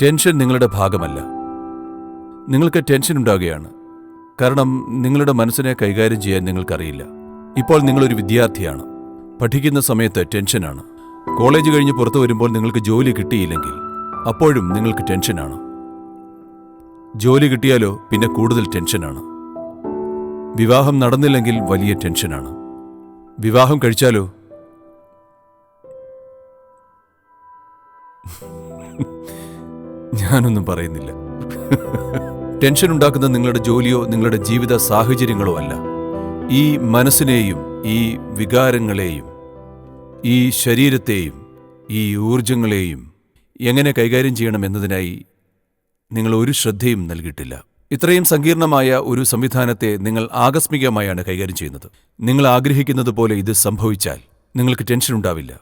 Tension നിങ്ങളുടെ ഭാഗമല്ല. നിങ്ങൾക്ക് ടെൻഷൻ ഉണ്ടാകുകയാണ്, കാരണം നിങ്ങളുടെ മനസ്സിനെ കൈകാര്യം ചെയ്യാൻ നിങ്ങൾക്കറിയില്ല. ഇപ്പോൾ നിങ്ങളൊരു വിദ്യാർത്ഥിയാണ്. പഠിക്കുന്ന സമയത്ത് ടെൻഷനാണ്. കോളേജ് കഴിഞ്ഞ് പുറത്തു വരുമ്പോൾ നിങ്ങൾക്ക് ജോലി കിട്ടിയില്ലെങ്കിൽ അപ്പോഴും നിങ്ങൾക്ക് ടെൻഷനാണ്. ജോലി കിട്ടിയാലോ പിന്നെ കൂടുതൽ ടെൻഷനാണ്. വിവാഹം നടന്നില്ലെങ്കിൽ വലിയ ടെൻഷനാണ്. വിവാഹം കഴിച്ചാലോ ഞാനൊന്നും പറയുന്നില്ല. ടെൻഷൻ ഉണ്ടാക്കുന്ന നിങ്ങളുടെ ജോലിയോ നിങ്ങളുടെ ജീവിത സാഹചര്യങ്ങളോ അല്ല. ഈ മനസ്സിനെയും ഈ വികാരങ്ങളെയും ഈ ശരീരത്തെയും ഈ ഊർജങ്ങളെയും എങ്ങനെ കൈകാര്യം ചെയ്യണമെന്നതിനായി നിങ്ങൾ ഒരു ശ്രദ്ധയും നൽകിയിട്ടില്ല. ഇത്രയും സങ്കീർണമായ ഒരു സംവിധാനത്തെ നിങ്ങൾ ആകസ്മികമായാണ് കൈകാര്യം ചെയ്യുന്നത്. നിങ്ങൾ ആഗ്രഹിക്കുന്നത് പോലെ ഇത് സംഭവിച്ചാൽ നിങ്ങൾക്ക് ടെൻഷൻ ഉണ്ടാവില്ല.